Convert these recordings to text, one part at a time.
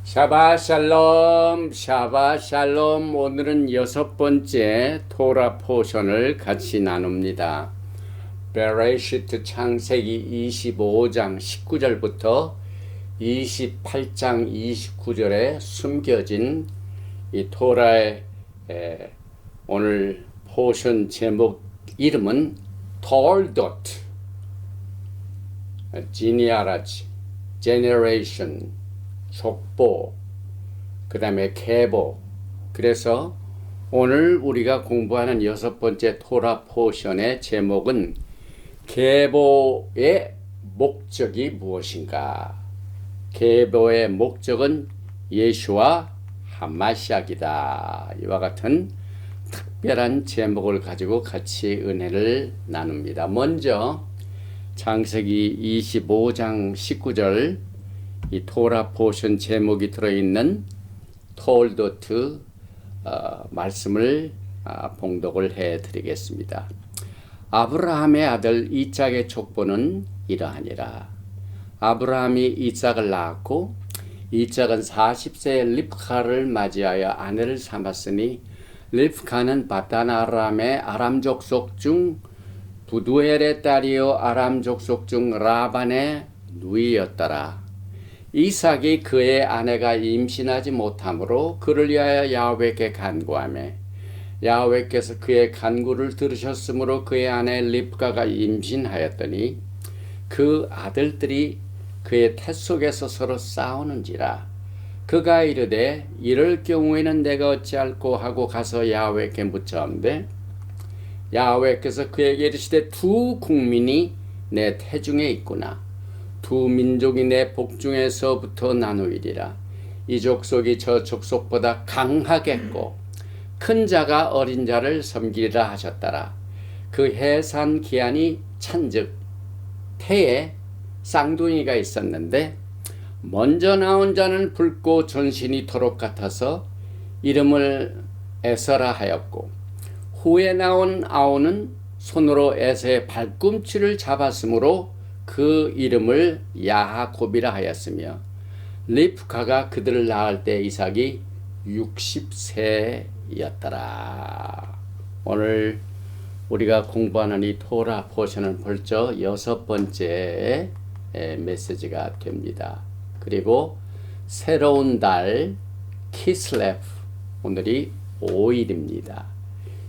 샤바샬롬, 샤바샬롬. 오늘은 6번째 토라 포션을 같이 나눕니다. 베레시트 창세기 25장 19절부터 28장 29절에 숨겨진 이 토라의 오늘 포션 제목 이름은 톨도트, 지니아라지, 제너레이션, 족보, 그 다음에 계보. 그래서 오늘 우리가 공부하는 6번째 토라 포션의 제목은 계보의 목적이 무엇인가? 계보의 목적은 예수와 하마시아기다. 이와 같은 특별한 제목을 가지고 같이 은혜를 나눕니다. 먼저 창세기 25장 19절 이 토라 포션 제목이 들어있는 톨도트 말씀을 봉독을 해드리겠습니다. 아브라함의 아들 이삭의 족보는 이러하니라. 아브라함이 이삭을 낳았고 이삭은 40세에 립카를 맞이하여 아내를 삼았으니 립카는 바단 아람의 아람 족속 중 부두엘의 딸이요 아람 족속 중 라반의 누이였더라. 이삭이 그의 아내가 임신하지 못하므로 그를 위하여 야훼께 간구하매 야훼께서 그의 간구를 들으셨으므로 그의 아내 립가가 임신하였더니 그 아들들이 그의 태 속에서 서로 싸우는지라. 그가 이르되 이럴 경우에는 내가 어찌할꼬 하고 가서 야훼께 묻자온데 야훼께서 그에게 이르시되 두 국민이 내 태중에 있구나. 두 민족이 내 복중에서부터 나누이리라. 이 족속이 저 족속보다 강하겠고 큰 자가 어린 자를 섬기리라 하셨더라. 그 해산 기한이 찬즉 태에 쌍둥이가 있었는데 먼저 나온 자는 붉고 전신이 도록 같아서 이름을 에서라 하였고 후에 나온 아우는 손으로 에서의 발꿈치를 잡았으므로 그 이름을 야하곱이라 하였으며 립가가 그들을 낳을 때 이삭이 60세였더라. 오늘 우리가 공부하는 이 토라 포션은 벌써 6번째 메시지가 됩니다. 그리고 새로운 달 키슬레프, 오늘이 5일입니다.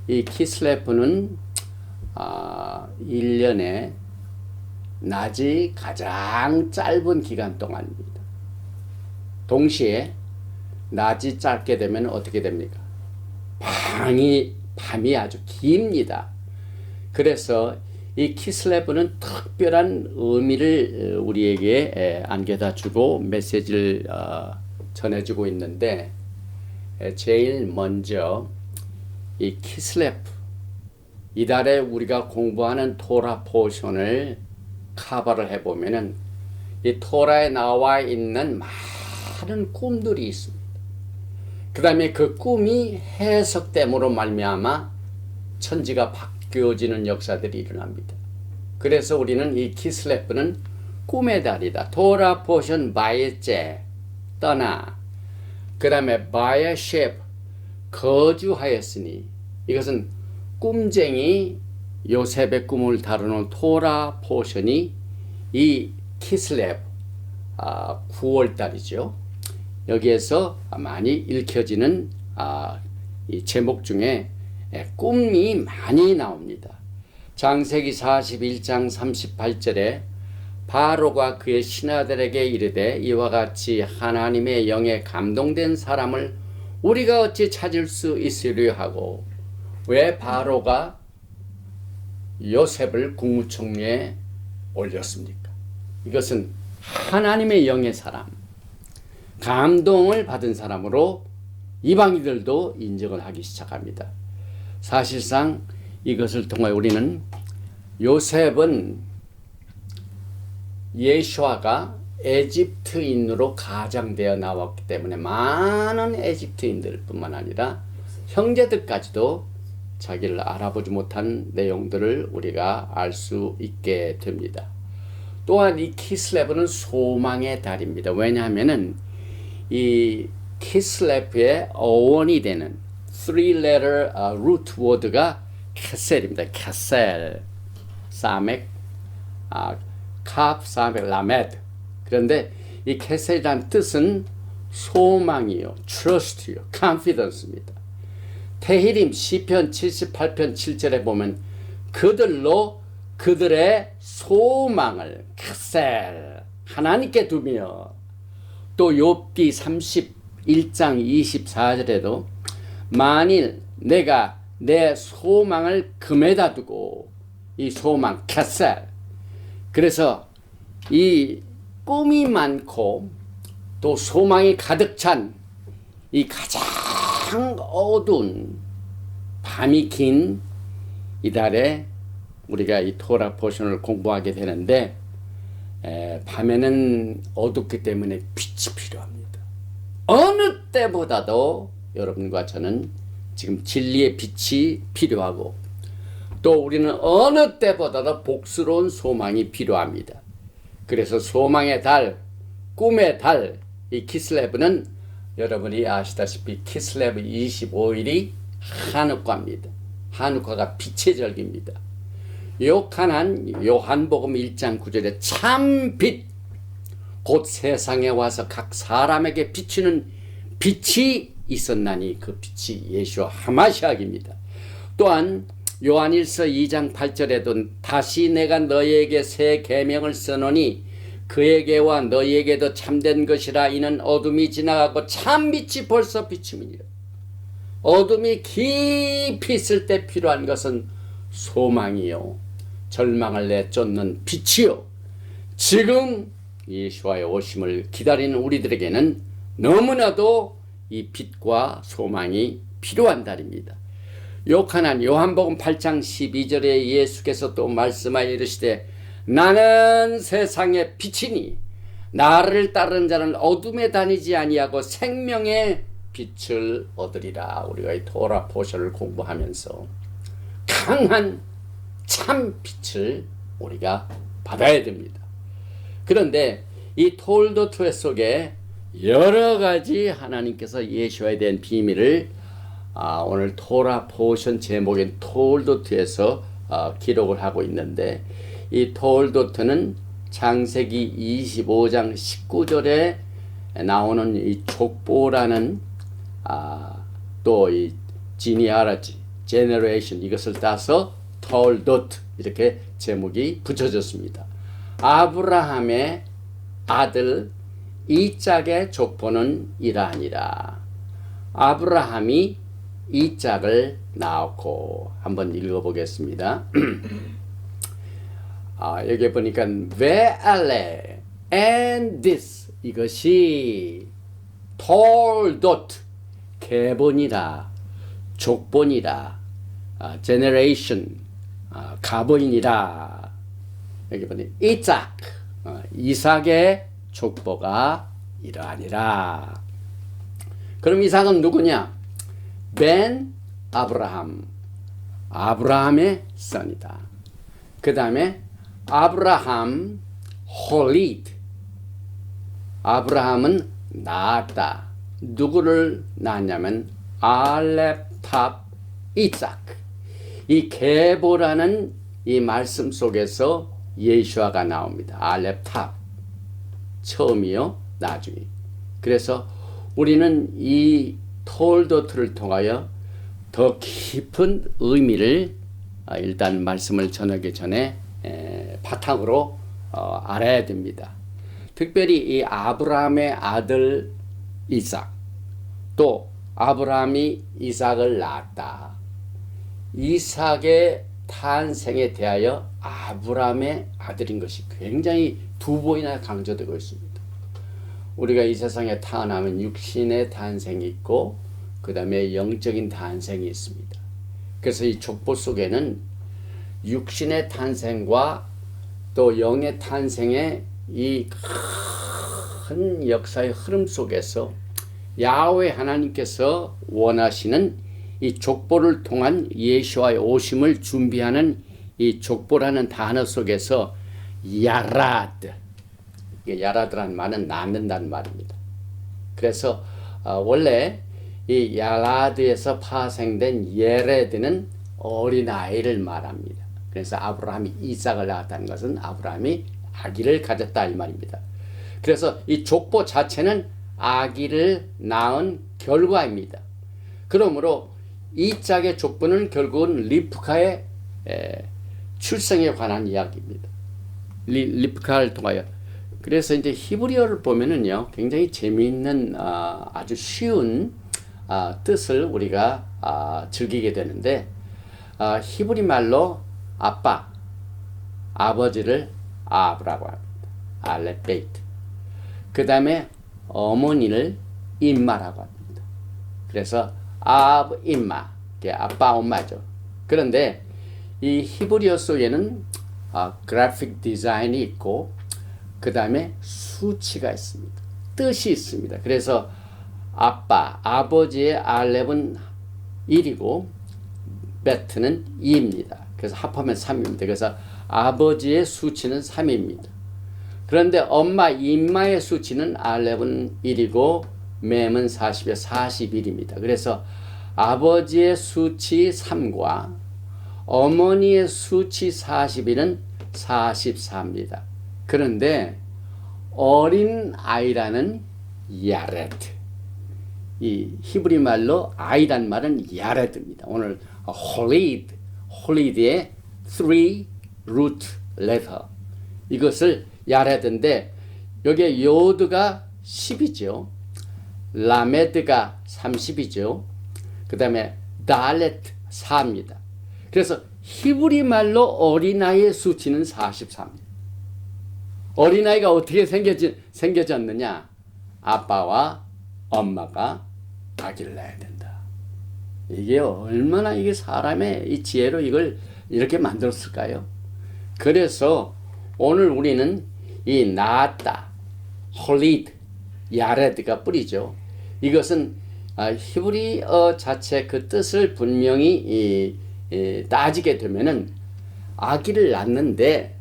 이 키슬레프는 1년에 낮이 가장 짧은 기간 동안입니다. 동시에 낮이 짧게 되면 어떻게 됩니까? 밤이 아주 깁니다. 그래서 이 키슬레브는 특별한 의미를 우리에게 안겨다 주고 메시지를 전해주고 있는데 제일 먼저 이 키슬레브, 이달에 우리가 공부하는 토라 포션을 커버를 해보면은 이 토라에 나와 있는 많은 꿈들이 있습니다. 그 다음에 그 꿈이 해석됨으로 말미암아 천지가 바뀌어지는 역사들이 일어납니다. 그래서 우리는 이 키슬레프는 꿈의 달이다. 토라 포션 바이제 떠나, 그 다음에 바이셰프 거주하였으니, 이것은 꿈쟁이 요셉의 꿈을 다루는 토라 포션이 이 키슬레브 9월달이죠. 여기에서 많이 읽혀지는 이 제목 중에 꿈이 많이 나옵니다. 창세기 41장 38절에 바로가 그의 신하들에게 이르되 이와 같이 하나님의 영에 감동된 사람을 우리가 어찌 찾을 수 있으려 하고, 왜 바로가 요셉을 국무총리에 올렸습니까? 이것은 하나님의 영의 사람, 감동을 받은 사람으로 이방인들도 인정을 하기 시작합니다. 사실상 이것을 통해 우리는 요셉은 예수아가 에집트인으로 가장되어 나왔기 때문에 많은 에집트인들 뿐만 아니라 형제들까지도 자기를 알아보지 못한 내용들을 우리가 알 수 있게 됩니다. 또한 이 키슬레브는 소망의 달입니다. 왜냐하면은 이 키슬레프의 어원이 되는 three letter root word가 케셀입니다. 케셀, 사멕, 카프, 사멕, 라메드. 그런데 이 케셀이라는 뜻은 소망이요, trust요, confidence입니다. 테히림 시편 78편 7절에 보면 그들로 그들의 소망을 케셀 하나님께 두며, 또 욥기 31장 24절에도 만일 내가 내 소망을 금에다 두고, 이 소망 케셀. 그래서 이 꿈이 많고 또 소망이 가득 찬 이 가장 어두운 밤이 긴 이달에 우리가 이 토라 포션을 공부하게 되는데, 밤에는 어둡기 때문에 빛이 필요합니다. 어느 때보다도 여러분과 저는 지금 진리의 빛이 필요하고, 또 우리는 어느 때보다도 복스러운 소망이 필요합니다. 그래서 소망의 달, 꿈의 달, 이 키슬레브는 여러분이 아시다시피 키슬레브 25일이 하누카입니다. 하누카가 빛의 절기입니다. 요한복음 1장 9절에 참 빛, 곧 세상에 와서 각 사람에게 비추는 빛이 있었나니 그 빛이 예수와 하마시아입니다. 또한 요한일서 2장 8절에도 다시 내가 너희에게 새 계명을 써노니 그에게와 너희에게도 참된 것이라. 이는 어둠이 지나가고 참 빛이 벌써 비춤이니라. 어둠이 깊이 있을 때 필요한 것은 소망이요, 절망을 내쫓는 빛이요, 지금 예수와의 오심을 기다리는 우리들에게는 너무나도 이 빛과 소망이 필요한 달입니다. 요한복음 8장 12절에 예수께서 또 말씀하여 이르시되 나는 세상의 빛이니 나를 따르는 자는 어둠에 다니지 아니하고 생명의 빛을 얻으리라. 우리가 이 토라 포션을 공부하면서 강한 참 빛을 우리가 받아야 됩니다. 그런데 이 톨도투에 속에 여러 가지 하나님께서 예수에 대한 비밀을 오늘 토라 포션 제목인 톨도투에서 기록을 하고 있는데, 이 톨도트는 창세기 25장 19절에 나오는 이 족보라는 또 이 지니아라지, 제너레이션, 이것을 따서 톨도트 이렇게 제목이 붙여졌습니다. 아브라함의 아들 이짝의 족보는 이러하니라. 아브라함이 이짝을 낳았고, 한번 읽어보겠습니다. 여기 보니까 ve'ale and this, 이것이 톨도트, 계본이라, 족본이라, generation, 가보인이라. 여기 보니 이삭, 이삭의 족보가 이러하니라. 그럼 이삭은 누구냐? 벤 아브라함, 아브라함의 son이다. 그 다음에 아브라함 홀리드, 아브라함은 낳았다. 누구를 낳았냐면 알렙탑 이삭. 이 계보라는 이 말씀 속에서 예수아가 나옵니다. 알렙탑, 처음이요, 나중에. 그래서 우리는 이 톨도트를 통하여 더 깊은 의미를 일단 말씀을 전하기 전에 바탕으로 알아야 됩니다. 특별히 이 아브라함의 아들 이삭, 또 아브라함이 이삭을 낳았다. 이삭의 탄생에 대하여 아브라함의 아들인 것이 굉장히 두 번이나 강조되고 있습니다. 우리가 이 세상에 태어나면 육신의 탄생이 있고 그 다음에 영적인 탄생이 있습니다. 그래서 이 족보 속에는 육신의 탄생과 또 영의 탄생의 이 큰 역사의 흐름 속에서 야훼 하나님께서 원하시는 이 족보를 통한 예수와의 오심을 준비하는 이 족보라는 단어 속에서 야라드, 야라드란 말은 낳는다는 말입니다. 그래서 원래 이 야라드에서 파생된 예레드는 어린아이를 말합니다. 그래서 아브라함이 이삭을 낳았다는 것은 아브라함이 아기를 가졌다 이 말입니다. 그래서 이 족보 자체는 아기를 낳은 결과입니다. 그러므로 이 짝의 족보는 결국은 리브카의 출생에 관한 이야기입니다. 리브카를 통하여. 그래서 이제 히브리어를 보면은요, 굉장히 재미있는 아주 쉬운 뜻을 우리가 즐기게 되는데, 히브리 말로 아빠, 아버지를 아브라고 합니다. 알레베이트. 그 다음에 어머니를 임마라고 합니다. 그래서 아브 임마, 아빠 엄마죠. 그런데 이 히브리어 속에는 그래픽 디자인이 있고 그 다음에 수치가 있습니다. 뜻이 있습니다. 그래서 아빠, 아버지의 알렙은 1이고 베트는 2입니다. 그래서 합하면 3입니다. 그래서 아버지의 수치는 3입니다. 그런데 엄마 임마의 수치는 알렙은 1이고 맴은 40에 41입니다. 그래서 아버지의 수치 3과 어머니의 수치 41은 44입니다. 그런데 어린 아이라는 야레드, 이 히브리 말로 아이란 말은 야레드입니다. 오늘 홀리드의 3 root letter, 이것을 야레드인데 여기에 요드가 10이죠. 라메드가 30이죠. 그 다음에 달렛 4입니다. 그래서 히브리 말로 어린아이의 수치는 43입니다. 어린아이가 어떻게 생겨졌느냐? 아빠와 엄마가 아기를 낳아야 된다. 이게 얼마나 이게 사람의 이 지혜로 이걸 이렇게 만들었을까요? 그래서 오늘 우리는 이 낳았다, 홀리드, 야레드가 뿌리죠. 이것은 히브리어 자체 그 뜻을 분명히 따지게 되면은 아기를 낳는데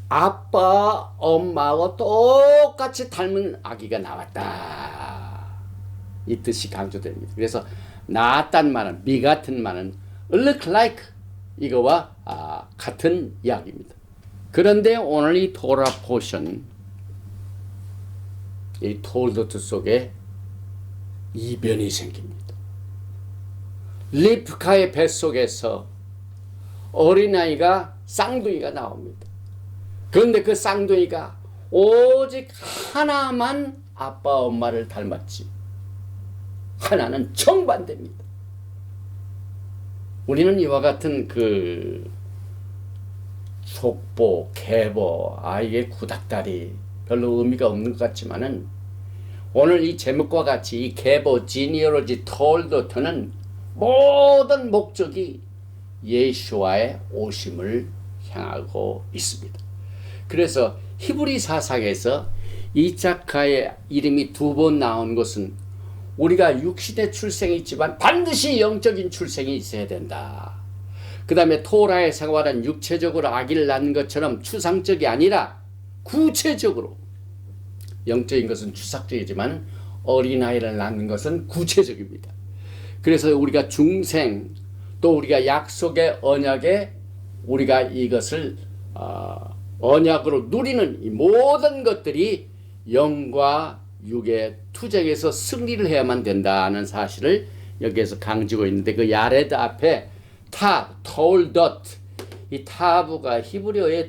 아빠, 엄마하고 똑같이 닮은 아기가 나왔다. 이 뜻이 강조됩니다. 그래서 낳았단 말은, 미 같은 말은 look like 이거와 같은 이야기입니다. 그런데 오늘 이 토라 포션, 이 톨도트 속에 이변이 생깁니다. 리브카의 뱃속에서 어린아이가 쌍둥이가 나옵니다. 그런데 그 쌍둥이가 오직 하나만 아빠 엄마를 닮았지 하나는 정반대입니다. 우리는 이와 같은 그 족보, 계보, 이게 구닥다리 별로 의미가 없는 것 같지만은 오늘 이 제목과 같이 이 계보, 지니어로지, 톨도트는 모든 목적이 예수와의 오심을 향하고 있습니다. 그래서 히브리 사상에서 이사카의 이름이 2번 나온 것은 우리가 육신의 출생이 있지만 반드시 영적인 출생이 있어야 된다. 그 다음에 토라의 생활은 육체적으로 아기를 낳는 것처럼 추상적이 아니라 구체적으로, 영적인 것은 추상적이지만 어린아이를 낳는 것은 구체적입니다. 그래서 우리가 중생, 또 우리가 약속의 언약에 우리가 이것을 언약으로 누리는 이 모든 것들이 영과 육의 투쟁에서 승리를 해야만 된다는 사실을 여기에서 강조하고 있는데, 그 야레드 앞에 톨덧, 이 타부가 히브리어의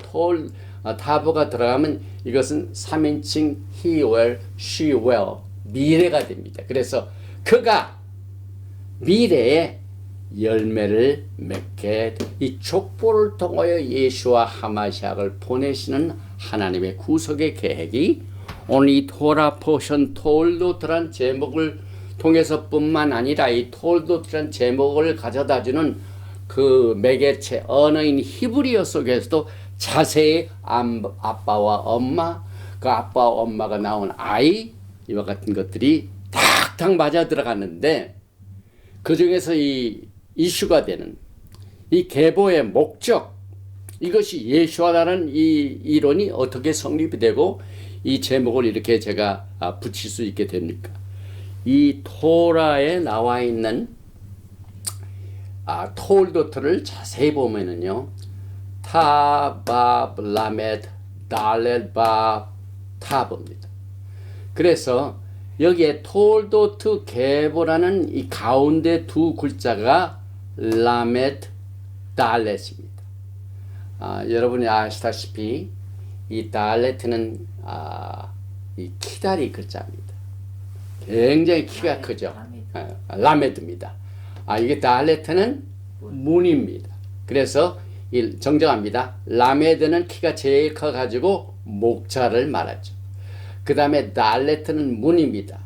타부가 들어가면 이것은 3인칭 he will, she will, 미래가 됩니다. 그래서 그가 미래에 열매를 맺게, 이 족보를 통하여 예수와 하마시아를 보내시는 하나님의 구속의 계획이 오늘 이 토라 포션 톨도트란 제목을 통해서뿐만 아니라 이 톨도트란 제목을 가져다주는 그 매개체 언어인 히브리어 속에서도 자세히 아빠와 엄마, 그 아빠와 엄마가 나온 아이, 이와 같은 것들이 탁탁 맞아 들어갔는데, 그 중에서 이 이슈가 되는 이 계보의 목적, 이것이 예수와라는 이 이론이 어떻게 성립이 되고 이 제목을 이렇게 제가 붙일 수 있게 됩니까? 이 토라에 나와 있는 톨도트를 자세히 보면은요, 타, 밥, 라메드, 달렛, 밥, 타브입니다. 그래서 여기에 톨도트 게보라는 이 가운데 두 글자가 라메드, 달렛입니다. 여러분이 아시다시피 이 달렛은 이 키다리 글자입니다. 굉장히 키가 크죠. 라메드입니다. 이게 달렛은 문입니다. 그래서 정정합니다. 라메드는 키가 제일 커가지고 목자를 말하죠. 그 다음에 달렛은 문입니다.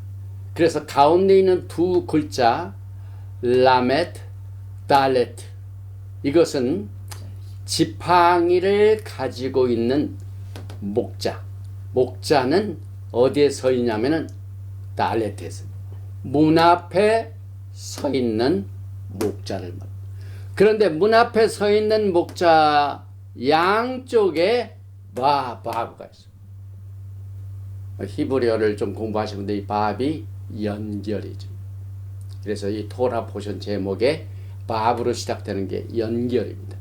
그래서 가운데 있는 두 글자 라메드, 달렛, 이것은 지팡이를 가지고 있는 목자. 목자는 어디에 서 있냐면은 달렛에서 문 앞에 서 있는 목자를 말합니다. 그런데 문 앞에 서 있는 목자 양쪽에 바브가 있어요. 히브리어를 좀 공부하시는데 이 밥이 연결이죠. 그래서 이 토라 포션 제목에 밥으로 시작되는 게 연결입니다.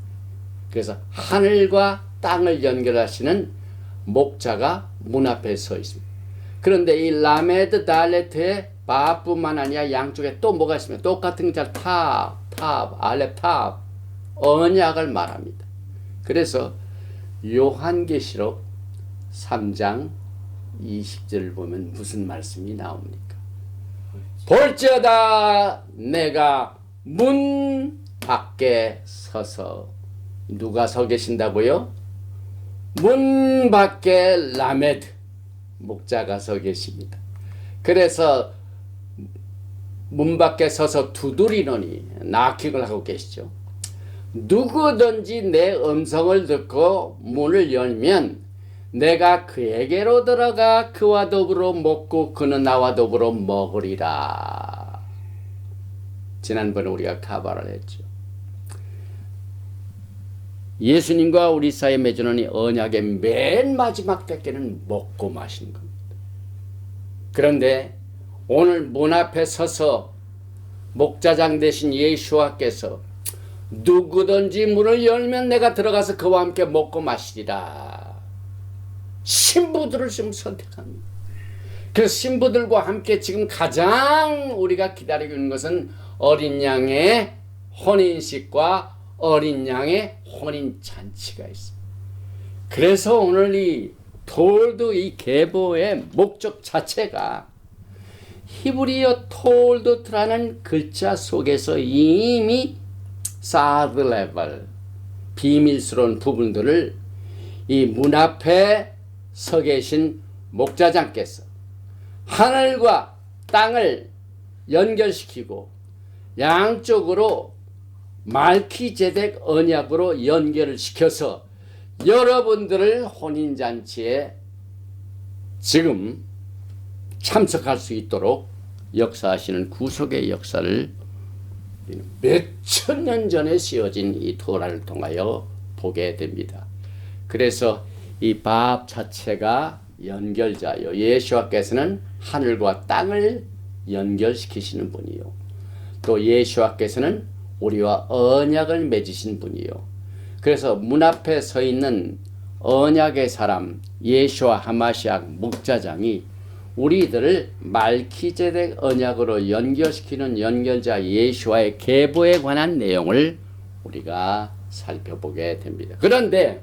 그래서 하늘과 땅을 연결하시는 목자가 문 앞에 서 있습니다. 그런데 이 라메드 달레트의 밥뿐만 아니라 양쪽에 또 뭐가 있습니까? 똑같은 자 탑, 알렙 탑, 언약을 말합니다. 그래서 요한계시록 3장 20절을 보면 무슨 말씀이 나옵니까? 볼지어다 내가 문 밖에 서서, 누가 서 계신다고요? 문 밖에 라메드 목자가 서 계십니다. 그래서 문 밖에 서서 두드리노니 나킹을 하고 계시죠. 누구든지 내 음성을 듣고 문을 열면 내가 그에게로 들어가 그와 더불어 먹고 그는 나와 더불어 먹으리라. 지난번에 우리가 카바를 했죠. 예수님과 우리 사이에 맺어놓은 이 언약의 맨 마지막 때께는 먹고 마시는 겁니다. 그런데 오늘 문 앞에 서서 목자장 되신 예수와께서 누구든지 문을 열면 내가 들어가서 그와 함께 먹고 마시리라. 신부들을 지금 선택합니다. 그 신부들과 함께 지금 가장 우리가 기다리고 있는 것은 어린 양의 혼인식과 어린 양의 혼인잔치가 있습니다. 그래서 오늘 이 톨드 이 계보의 목적 자체가 히브리어 톨드트라는 글자 속에서 이미 사드 레벨 비밀스러운 부분들을 이 문 앞에 서 계신 목자장께서 하늘과 땅을 연결시키고 양쪽으로 말키제덱 언약으로 연결을 시켜서 여러분들을 혼인잔치에 지금 참석할 수 있도록 역사하시는 구속의 역사를 몇천 년 전에 씌워진 이 토라를 통하여 보게 됩니다. 그래서 이 밥 자체가 연결자요. 예수와께서는 하늘과 땅을 연결시키시는 분이요. 또 예수와께서는 우리와 언약을 맺으신 분이요. 그래서 문 앞에 서 있는 언약의 사람 예수와 하마시아 목자장이 우리들을 말키제덱 언약으로 연결시키는 연결자 예수와의 계보에 관한 내용을 우리가 살펴보게 됩니다. 그런데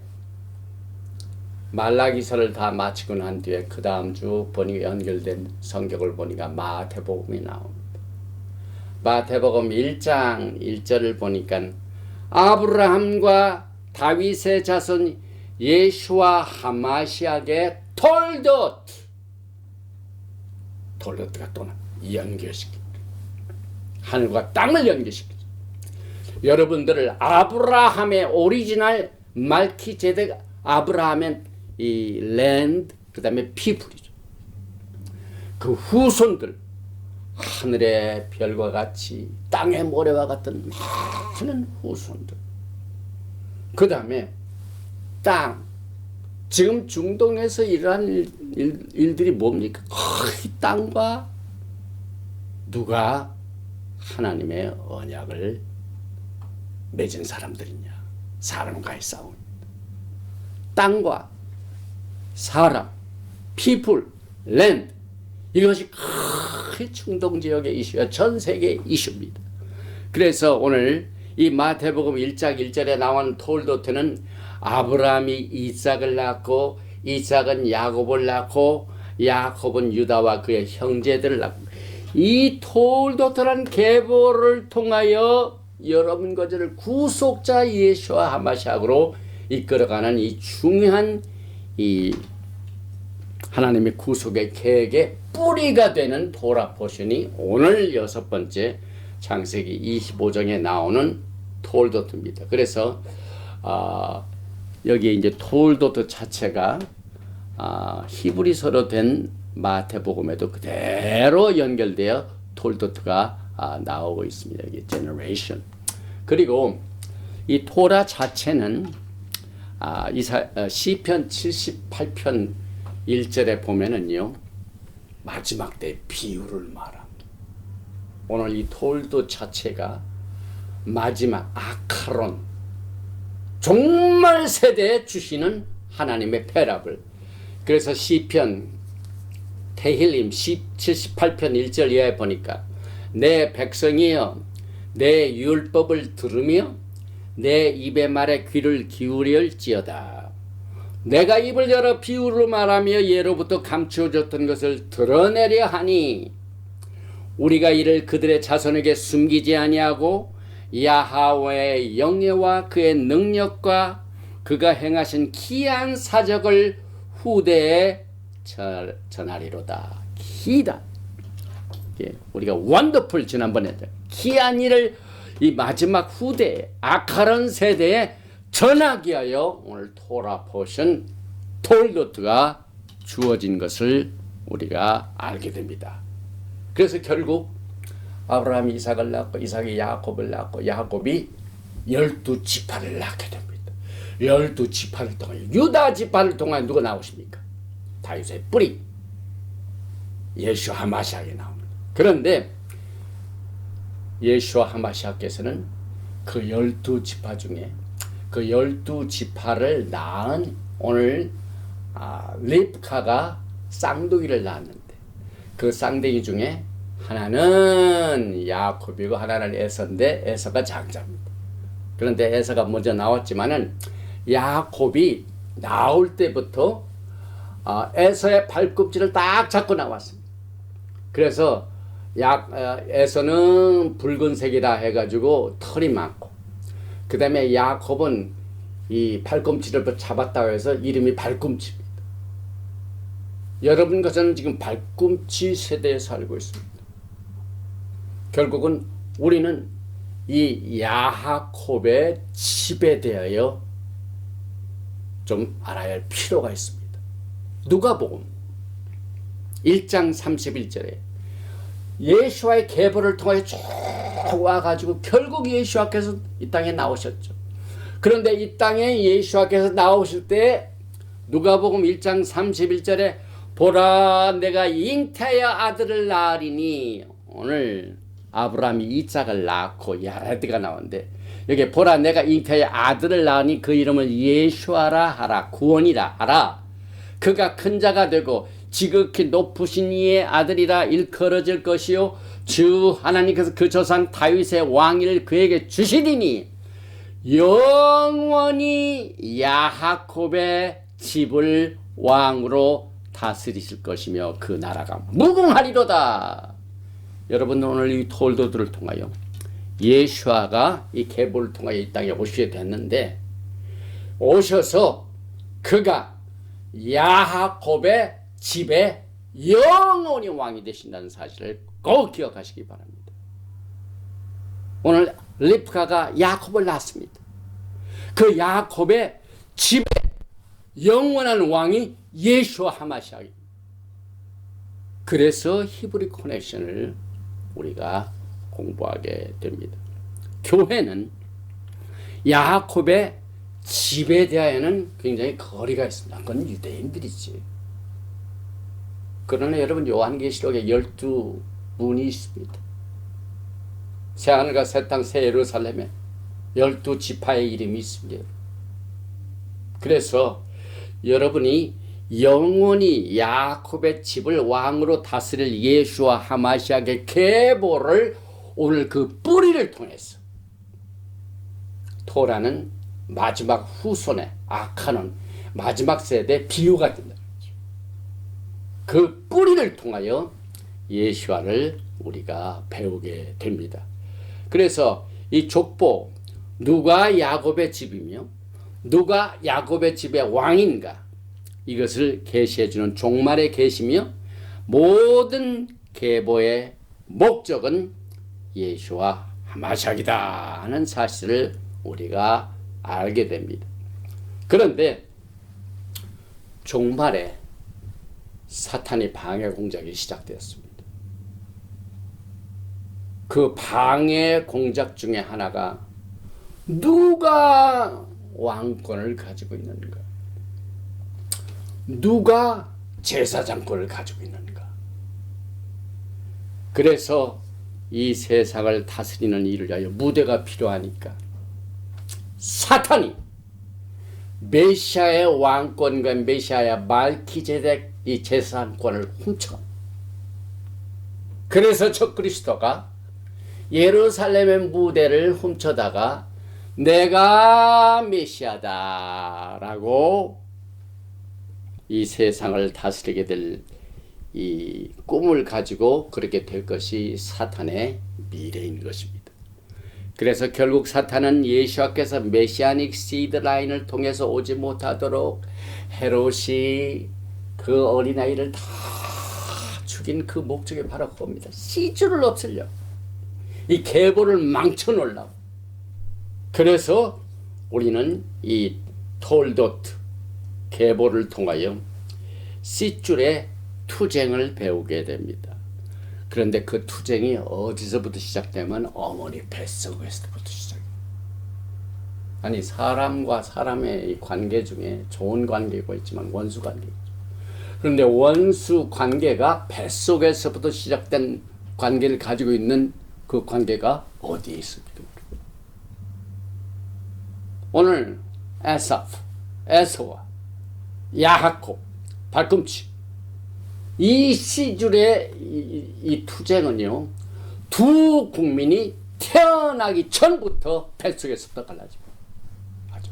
말라기서를 다 마치고 난 뒤에 그 다음 주 보니까 연결된 성경을 보니까 마태복음이 나옵니다. 마태복음 1장 1절을 보니까 아브라함과 다윗의 자손 예수와 하마시아의 톨도트가 또 연결시킵니다. 하늘과 땅을 연결시키죠. 여러분들을 아브라함의 오리지널 말키제덱 아브라함의 이 랜드 그 다음에 피플이죠. 그 후손들 하늘의 별과 같이 땅의 모래와 같은 많은 후손들. 그 다음에 땅. 지금 중동에서 일어난 일들이 뭡니까? 이 땅과 누가 하나님의 언약을 맺은 사람들이냐? 사람과의 싸움입니다. 땅과 사람, people, land, 이것이 큰 충동지역의 이슈야. 전 세계 이슈입니다. 그래서 오늘 이 마태복음 1장 1절에 나온 톨도트는 아브라함이 이삭을 낳고 이삭은 야곱을 낳고 야곱은 유다와 그의 형제들을 낳고, 이 톨도트란 계보를 통하여 여러분 것을 구속자 예수와 하마시아로 이끌어가는 이 중요한 이 하나님의 구속의 계획의 뿌리가 되는 토라 포션이 오늘 6번째 창세기 25장에 나오는 톨도트입니다. 그래서 여기 이제 톨도트 자체가 히브리서로 된 마태복음에도 그대로 연결되어 톨도트가 나오고 있습니다. 여기 generation. 그리고 이 토라 자체는 시편 78편 1절에 보면은요, 마지막 때 비유를 말합니다. 오늘 이 톨도 자체가 마지막 아카론, 종말 세대에 주시는 하나님의 패랍을. 그래서 시편 테힐림 78편 1절 이하에 보니까 내 백성이여 내 율법을 들으며 내 입의 말에 귀를 기울일지어다. 내가 입을 열어 비유로 말하며 예로부터 감추어졌던 것을 드러내려 하니 우리가 이를 그들의 자손에게 숨기지 아니하고 야하웨의 영예와 그의 능력과 그가 행하신 기이한 사적을 후대에 전하리로다. 기이다. 우리가 원더풀 지난번에 했죠. 기이한 일을 이 마지막 후대에 아카론 세대에 전하기 위하여 오늘 토라 포션 톨도트가 주어진 것을 우리가 알게 됩니다. 그래서 결국 아브라함이 이삭을 낳고 이삭이 야곱을 낳고 야곱이 12지파를 낳게 됩니다. 12지파를 통하여 유다 지파를 통하여 누가 나오십니까? 다윗의 뿌리 예수 하마시아에 나옵니다. 그런데 예수 하마시아께서는 그 12지파 중에 그 12지파를 낳은 오늘 립카가 쌍둥이를 낳았는데 그 쌍둥이 중에 하나는 야곱이고 하나는 에서인데 에서가 장자입니다. 그런데 에서가 먼저 나왔지만은 야곱이 나올 때부터 에서의 발꿈치를 딱 잡고 나왔습니다. 그래서 에서는 붉은색이라 해가지고 털이 많고, 그 다음에 야곱은 이 발꿈치를 잡았다고 해서 이름이 발꿈치입니다. 여러분 것은 지금 발꿈치 세대에 살고 있습니다. 결국은 우리는 이 야하콥의 집에 대하여 좀 알아야 할 필요가 있습니다. 누가복음 1장 31절에 예수와의 계보를 통해 쭉 와가지고 결국 예수와께서 이 땅에 나오셨죠. 그런데 이 땅에 예수와께서 나오실 때 누가복음 1장 31절에 보라 내가 잉태하여 아들을 낳으리니, 오늘 아브라함이 이삭을 낳고 야레드가 나오는데 여기 보라 내가 잉태하여 아들을 낳으니 그 이름을 예수아라 하라, 구원이라 하라. 그가 큰 자가 되고 지극히 높으신 이의 아들이라 일컬어질 것이요 주 하나님께서 그 조상 다윗의 왕위를 그에게 주시리니 영원히 야하콥의 집을 왕으로 다스리실 것이며 그 나라가 무궁하리로다. 여러분 오늘 이 톨도들을 통하여 예수아가 이 계보를 통하여 이 땅에 오시게 됐는데, 오셔서 그가 야하콥의 집에 영원히 왕이 되신다는 사실을 꼭 기억하시기 바랍니다. 오늘 립카가 야곱을 낳았습니다. 그 야곱의 집에 영원한 왕이 예수와 하마시아입니다. 그래서 히브리 커넥션을 우리가 공부하게 됩니다. 교회는 야곱의 집에 대하여는 굉장히 거리가 있습니다. 그건 유대인들이지. 그러나 여러분 요한계시록의 12 문이 있습니다. 새하늘과 새 땅 새 예루살렘에 12지파의 이름이 있습니다. 그래서 여러분이 영원히 야곱의 집을 왕으로 다스릴 예수와 하마시아의 계보를 오늘 그 뿌리를 통해서 토라는 마지막 후손의 악하는 마지막 세대 비유가 된다. 그 뿌리를 통하여 예수와를 우리가 배우게 됩니다. 그래서 이 족보 누가 야곱의 집이며 누가 야곱의 집의 왕인가 이것을 계시해 주는 종말의 계시며 모든 계보의 목적은 예수와 하마시아이다 하는 사실을 우리가 알게 됩니다. 그런데 종말에 사탄이 방해 공작이 시작되었습니다. 그 방해 공작 중에 하나가 누가 왕권을 가지고 있는가? 누가 제사장권을 가지고 있는가? 그래서 이 세상을 다스리는 일을 위하여 무대가 필요하니까 사탄이 메시아의 왕권과 메시아의 말키제덱 이 제사장권을 훔쳐. 그래서 적그리스도가 예루살렘의 무대를 훔쳐다가 내가 메시아다라고 이 세상을 다스리게 될 이 꿈을 가지고 그렇게 될 것이 사탄의 미래인 것입니다. 그래서 결국 사탄은 예수께서 메시아닉 시드 라인을 통해서 오지 못하도록 헤롯이 그 어린아이를 다 죽인 그 목적이 바로 그겁니다. 시주를 없애려. 이 계보를 망쳐놓으려고. 그래서 우리는 이 톨도트 계보를 통하여 씨줄의 투쟁을 배우게 됩니다. 그런데 그 투쟁이 어디서부터 시작되면 어머니 뱃속에서부터 시작해요. 아니 사람과 사람의 관계 중에 좋은 관계가 있지만 원수 관계가 있죠. 그런데 원수 관계가 뱃속에서부터 시작된 관계를 가지고 있는 그 관계가 어디에 있습니까? 오늘 에서와 야하콥 발꿈치 이 시줄의 이 투쟁은요 두 국민이 태어나기 전부터 뱃속에서부터 갈라지고 아주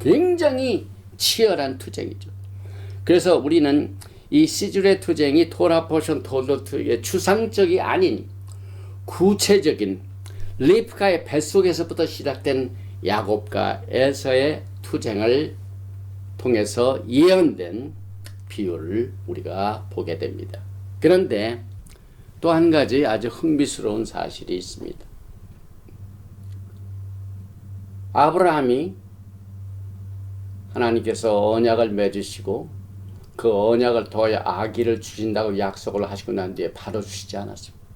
굉장히 치열한 투쟁이죠. 그래서 우리는 이 시줄의 투쟁이 토라 포션 톨도트의 추상적이 아닌 구체적인 리브카의 뱃속에서부터 시작된 야곱과 에서의 투쟁을 통해서 예언된 비유를 우리가 보게 됩니다. 그런데 또 한 가지 아주 흥미스러운 사실이 있습니다. 아브라함이 하나님께서 언약을 맺으시고 그 언약을 통하여 아기를 주신다고 약속을 하시고 난 뒤에 바로 주시지 않았습니다.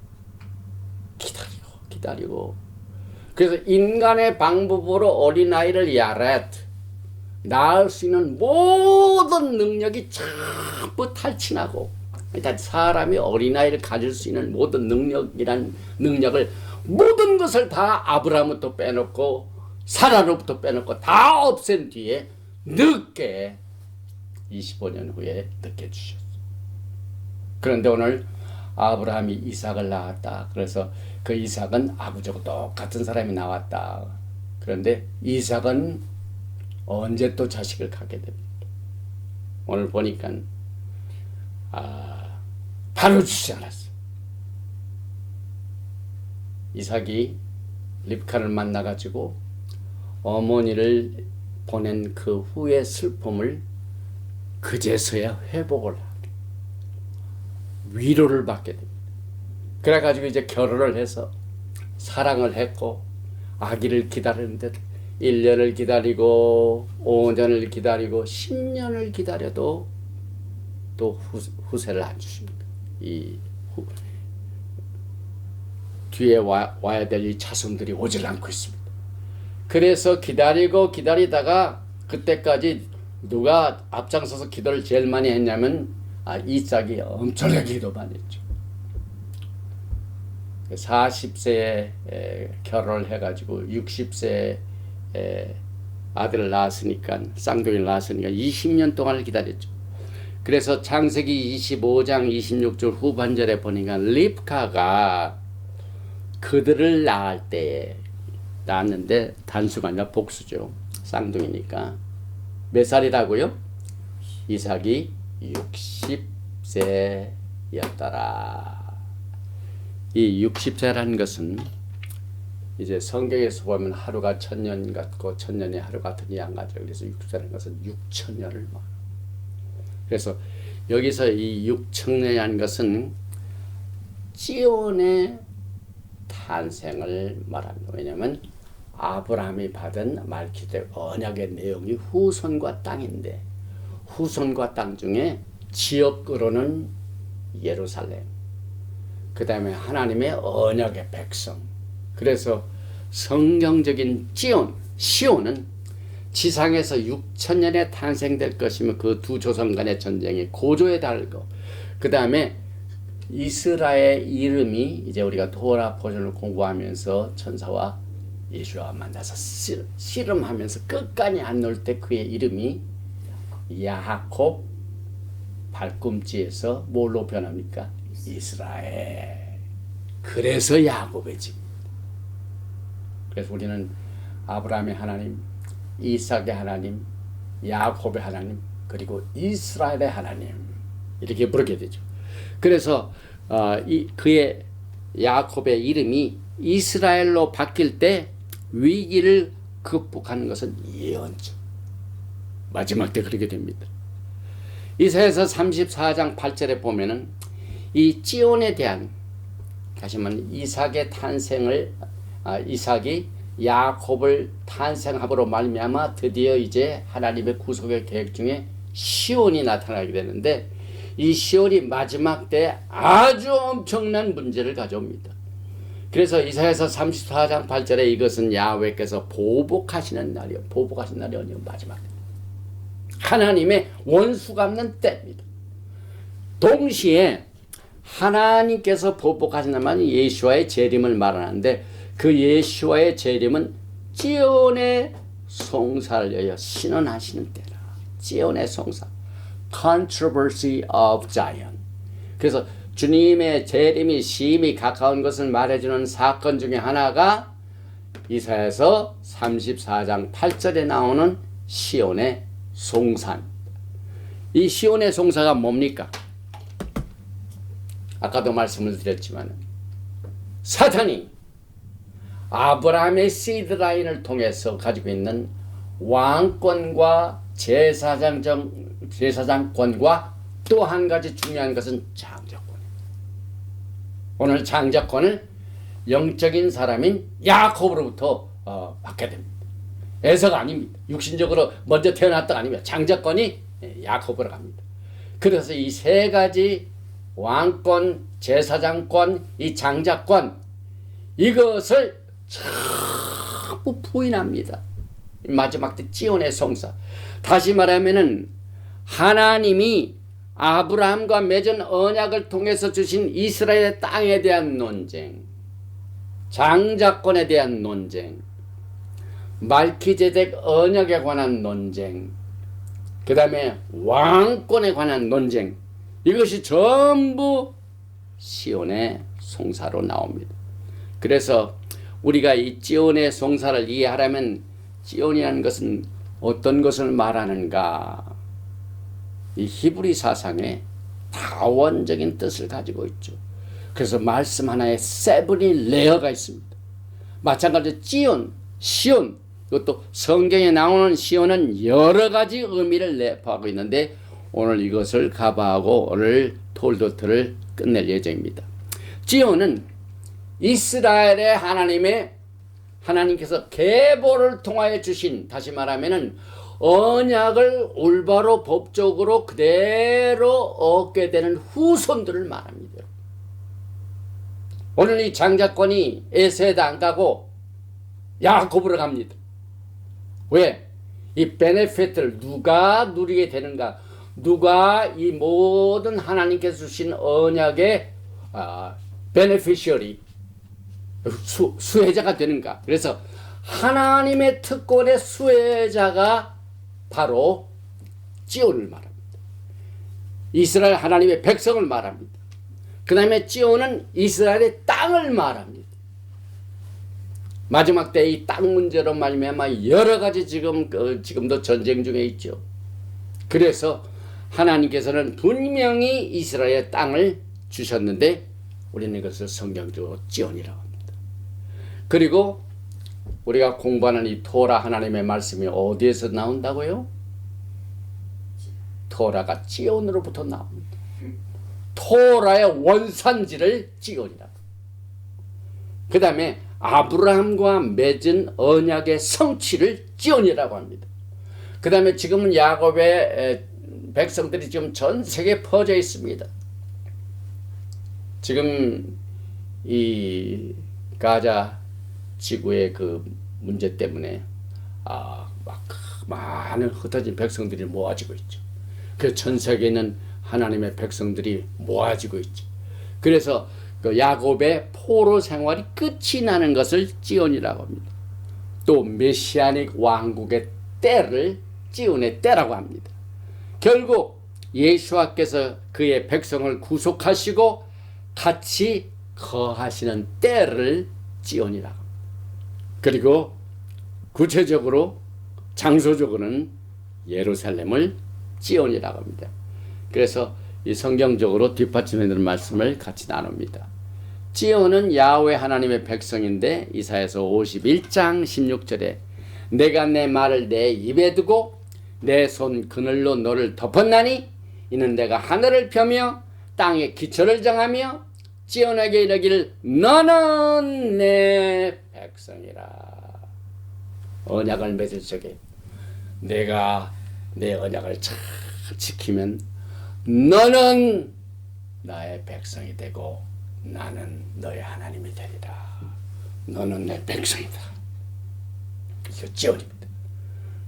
기다리고 그래서 인간의 방법으로 어린아이를 낳을 수 있는 모든 능력이 전부 탈취하고 일단 사람이 어린아이를 가질 수 있는 모든 능력을 모든 것을 다 아브라함부터 빼놓고 사라로부터 빼놓고 다 없앤 뒤에 늦게 25년 후에 늦게 주셨어요. 그런데 오늘 아브라함이 이삭을 낳았다. 그래서 그 이삭은 아버지하고 똑같은 사람이 나왔다. 그런데 이삭은 언제 또 자식을 갖게 됩니까? 오늘 보니까 바로 주지 않았어요. 이삭이 립카를 만나가지고 어머니를 보낸 그 후의 슬픔을 그제서야 회복을 하게 위로를 받게 됩니다. 그래가지고 이제 결혼을 해서 사랑을 했고 아기를 기다리는데 1년을 기다리고 5년을 기다리고 10년을 기다려도 또 후세를 안 주십니다. 뒤에 와야 될 이 자손들이 오질 않고 있습니다. 그래서 기다리다가 그때까지 누가 앞장서서 기도를 제일 많이 했냐면 이삭이 엄청나게 기도 많이 했죠. 40세에 결혼을 해가지고 60세에 아들을 낳았으니까, 쌍둥이를 낳았으니까 20년 동안을 기다렸죠. 그래서 창세기 25장 26절 후반절에 보니까 립카가 그들을 낳을 때에 낳았는데, 단수가 아니라 복수죠. 쌍둥이니까. 몇 살이라고요? 이삭이 60세였더라. 이 60세라는 것은 이제 성경에서 보면 하루가 천년 같고 천년이 하루 같은 양같죠. 그래서 60세라는 것은 6천년을 말합니다. 그래서 여기서 이 6천년이라는 것은 지온의 탄생을 말합니다. 왜냐하면 아브라함이 받은 말기드의 언약의 내용이 후손과 땅인데, 후손과 땅 중에 지역으로는 예루살렘, 그 다음에 하나님의 언약의 백성. 그래서 성경적인 시온은 지상에서 6천년에 탄생될 것이며, 그 두 조선 간의 전쟁이 고조에 달고, 그 다음에 이스라엘 이름이 이제 우리가 토라 포션을 공부하면서 천사와 예수와 만나서 씨름하면서 끝까지 안 놓을 때 그의 이름이 야곱, 발꿈치에서 뭘로 변합니까? 이스라엘. 그래서 야곱의 집. 그래서 우리는 아브라함의 하나님, 이삭의 하나님, 야곱의 하나님, 그리고 이스라엘의 하나님, 이렇게 부르게 되죠. 그래서 그의 야곱의 이름이 이스라엘로 바뀔 때 위기를 극복하는 것은 예언적. 마지막 때 그렇게 됩니다. 이사야서 34장 8절에 보면은 이 지온에 대한, 다시 말하면 이삭의 탄생을, 이삭이 야곱을 탄생함으로 말미암아 드디어 이제 하나님의 구속의 계획 중에 시온이 나타나게 되는데, 이 시온이 마지막 때 아주 엄청난 문제를 가져옵니다. 그래서 이사야서 34장 8절에 이것은 야훼께서 보복하시는 날이요. 보복하시는 날이 어디요? 마지막 때. 하나님의 원수 갚는 때입니다. 동시에 하나님께서 보복하시는 말은 예수와의 재림을 말하는데, 그 예수와의 재림은 지온의 송사를 위하여 신원하시는 때라. 지온의 송사. Controversy of Zion. 그래서 주님의 재림이 심히 가까운 것을 말해주는 사건 중에 하나가 이사야서 34장 8절에 나오는 시온의 송사입니다. 이 시온의 송사가 뭡니까? 아까도 말씀을 드렸지만 사탄이 아브라함의 시드라인을 통해서 가지고 있는 왕권과 제사장권과 또 한 가지 중요한 것은 장자권입니다. 오늘 장자권을 영적인 사람인 야곱으로부터 받게 됩니다. 에서가 아닙니다. 육신적으로 먼저 태어났다가 아닙니다. 장자권이 야곱으로 갑니다. 그래서 이 세 가지 왕권, 제사장권, 이 장자권, 이것을 자꾸 부인합니다. 마지막 때 지온의 송사. 다시 말하면은 하나님이 아브라함과 맺은 언약을 통해서 주신 이스라엘의 땅에 대한 논쟁, 장자권에 대한 논쟁, 말키제덱 언약에 관한 논쟁, 그 다음에 왕권에 관한 논쟁, 이것이 전부 시온의 송사로 나옵니다. 그래서 우리가 이 지온의 송사를 이해하려면 지온이라는 것은 어떤 것을 말하는가? 이 히브리 사상에 다원적인 뜻을 가지고 있죠. 그래서 말씀 하나에 세븐이 레어가 있습니다. 마찬가지로 지온, 시온, 이것도 성경에 나오는 시온은 여러 가지 의미를 내포하고 있는데, 오늘 이것을 가봐하고 오늘 톨도트를 끝낼 예정입니다. 지온은 이스라엘의 하나님께서 계보를 통하여 주신, 다시 말하면은 언약을 올바로 법적으로 그대로 얻게 되는 후손들을 말합니다. 오늘 이 장자권이 에서에도 안 가고 야곱으로 갑니다. 왜? 이 베네핏을 누가 누리게 되는가? 누가 이 모든 하나님께서 주신 언약의 베네피셔리, 수혜자가 되는가? 그래서 하나님의 특권의 수혜자가 바로 지온을 말합니다. 이스라엘 하나님의 백성을 말합니다. 그 다음에 지온은 이스라엘의 땅을 말합니다. 마지막 때 이 땅 문제로 말미암아 여러 가지 지금도 전쟁 중에 있죠. 그래서 하나님께서는 분명히 이스라엘의 땅을 주셨는데 우리는 이것을 성경적으로 지온이라고 합니다. 그리고 우리가 공부하는 이 토라 하나님의 말씀이 어디에서 나온다고요? 토라가 지온으로부터 나옵니다. 토라의 원산지를 지온이라고. 그 다음에 아브라함과 맺은 언약의 성취를 지온이라고 합니다. 그 다음에 지금은 야곱의 백성들이 지금 전 세계에 퍼져 있습니다. 지금 이 가자 지구의 그 문제 때문에 막 많은 흩어진 백성들이 모아지고 있죠. 그 전 세계에 있는 하나님의 백성들이 모아지고 있죠. 그래서 그 야곱의 포로 생활이 끝이 나는 것을 지온이라고 합니다. 또 메시아닉 왕국의 때를 지온의 때라고 합니다. 결국 예수와께서 그의 백성을 구속하시고 같이 거하시는 때를 지온이라고 합니다. 그리고 구체적으로 장소적으로는 예루살렘을 지온이라고 합니다. 그래서 이 성경적으로 뒷받침해 드는 말씀을 같이 나눕니다. 지온은 야훼 하나님의 백성인데 이사야서 51장 16절에 내가 내 말을 내 입에 두고 내 손 그늘로 너를 덮었나니 이는 내가 하늘을 펴며 땅의 기초를 정하며 지온에게 이르기를 너는 내 백성이라. 언약을 맺을 적에 내가 내 언약을 잘 지키면 너는 나의 백성이 되고 나는 너의 하나님이 되리라. 너는 내 백성이다. 이거 지온입니다.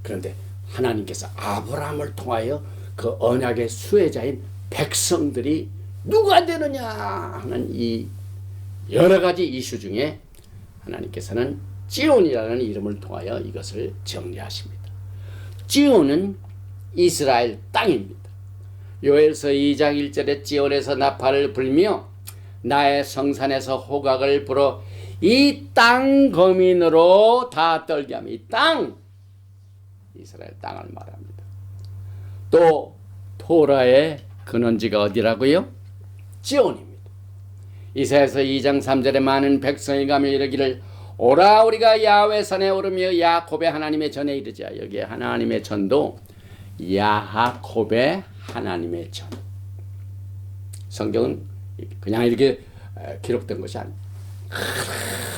그런데 하나님께서 아브라함을 통하여 그 언약의 수혜자인 백성들이 누가 되느냐 하는 이 여러 가지 이슈 중에 하나님께서는 지온이라는 이름을 통하여 이것을 정리하십니다. 지온은 이스라엘 땅입니다. 요엘서 2장 1절에 지온에서 나팔을 불며 나의 성산에서 호각을 불어 이 땅 거민으로 다 떨게 하며 이 땅 이스라엘 땅을 말합니다. 또 토라의 근원지가 어디라고요? 지온입니다. 이사야서 2장 3절에 많은 백성이 가며 이르기를 오라 우리가 야훼 산에 오르며 야곱의 하나님의 전에 이르자. 여기에 하나님의 전도 야곱의 하나님의 전. 성경은 그냥 이렇게 기록된 것이 아닙니다.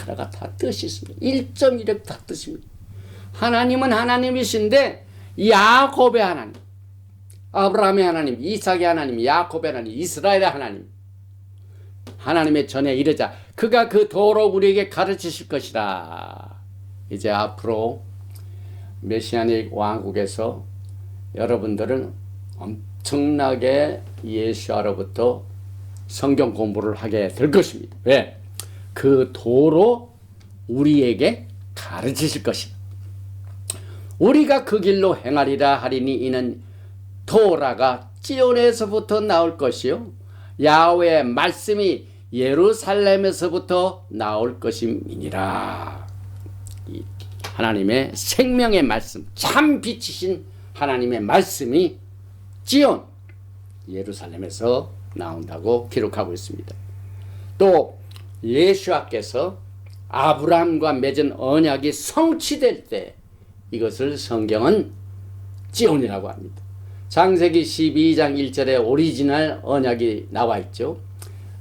하나가 다 뜻이 있습니다. 1.1획 다 뜻입니다. 하나님은 하나님이신데 야곱의 하나님, 아브라함의 하나님, 이삭의 하나님, 야곱의 하나님, 이스라엘의 하나님, 하나님의 전에 이르자. 그가 그 도로 우리에게 가르치실 것이라. 이제 앞으로 메시아닉 왕국에서 여러분들은 엄청나게 예수로부터 성경 공부를 하게 될 것입니다. 왜? 그 도로 우리에게 가르치실 것이다. 우리가 그 길로 행하리라 하리니 이는 토라가 지온에서부터 나올 것이요 야훼의 말씀이 예루살렘에서부터 나올 것임이니라. 이 하나님의 생명의 말씀, 참 빛이신 하나님의 말씀이 지온 예루살렘에서 나온다고 기록하고 있습니다. 또 예수와께서 아브라함과 맺은 언약이 성취될 때 이것을 성경은 지온이라고 합니다. 창세기 12장 1절에 오리지널 언약이 나와 있죠.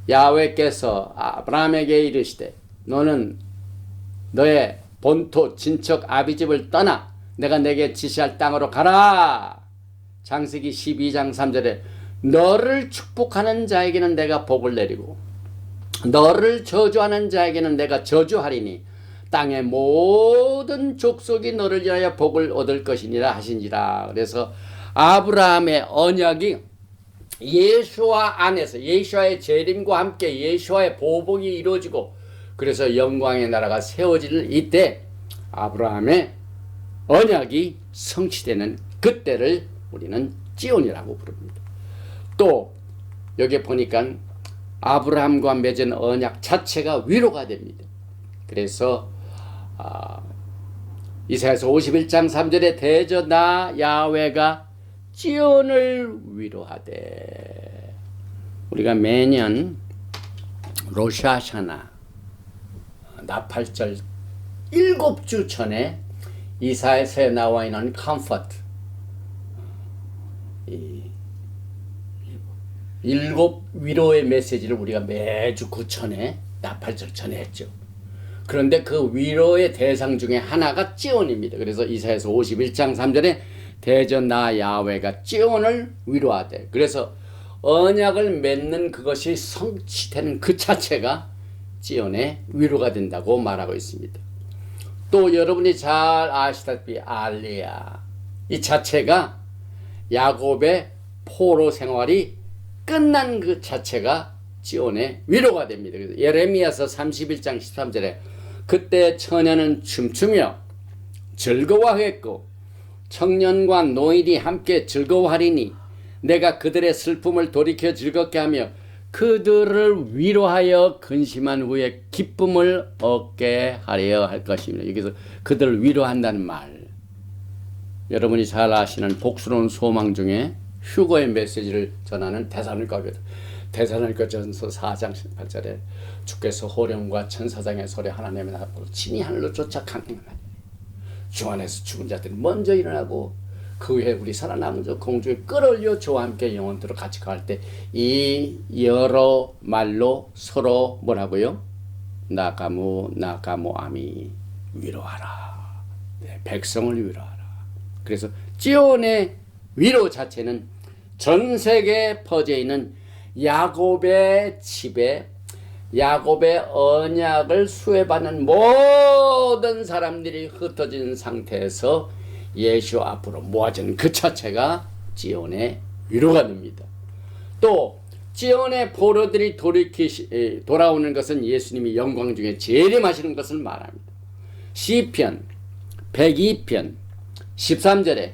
야훼께서 아브라함에게 이르시되 너는 너의 본토 친척 아비집을 떠나 내가 내게 지시할 땅으로 가라. 창세기 12장 3절에 너를 축복하는 자에게는 내가 복을 내리고 너를 저주하는 자에게는 내가 저주하리니 땅의 모든 족속이 너를 위하여 복을 얻을 것이니라 하신지라. 그래서 아브라함의 언약이 예수와 안에서 예수와의 재림과 함께 예수와의 보복이 이루어지고 그래서 영광의 나라가 세워질 이때 아브라함의 언약이 성취되는 그때를 우리는 지온이라고 부릅니다. 또 여기 보니까 아브라함과 맺은 언약 자체가 위로가 됩니다. 그래서 이사야서 51장 3절에 대저 나 야훼가 지온을 위로하되, 우리가 매년 로샤샤나 나팔절 7주 전에 이사야서에 나와 있는 컴포트, 일곱 위로의 메시지를 우리가 매주 그 전에 나팔절 전에 했죠. 그런데 그 위로의 대상 중에 하나가 찌온입니다. 그래서 이사야서 51장 3절에 대저 나 야훼가 찌온을 위로하되, 그래서 언약을 맺는 그것이 성취되는 그 자체가 찌온의 위로가 된다고 말하고 있습니다. 또 여러분이 잘 아시다시피 알리야, 이 자체가 야곱의 포로 생활이 끝난 그 자체가 찌온의 위로가 됩니다. 그래서 예레미야서 31장 13절에 그때 처녀는 춤추며 즐거워하겠고 청년과 노인이 함께 즐거워하리니 내가 그들의 슬픔을 돌이켜 즐겁게 하며 그들을 위로하여 근심한 후에 기쁨을 얻게 하려 할 것입니다. 여기서 그들을 위로한다는 말, 여러분이 잘 아시는 복스러운 소망 중에 휴거의 메시지를 전하는 데살로니가전서 4장 18절에 주께서 호령과 천사장의 소리 하나님의 나라로 친히 하늘로 쫓아 강림하니 주 안에서 죽은 자들이 먼저 일어나고 그 후에 우리 살아남은 자 공중에 끌어올려 주와 함께 영원토록 같이 갈 때 이 여러 말로 서로 뭐라고요? 나가무 아미 위로하라. 네, 백성을 위로하라. 그래서 찌온의 위로 자체는 전 세계에 퍼져 있는 야곱의 집에 야곱의 언약을 수혜받는 모든 사람들이 흩어진 상태에서 예수 앞으로 모아진 그 자체가 찌온의 위로가 됩니다. 또 찌온의 포로들이 돌아오는 것은 예수님이 영광 중에 재림하시는 것을 말합니다. 시편 102편 13절에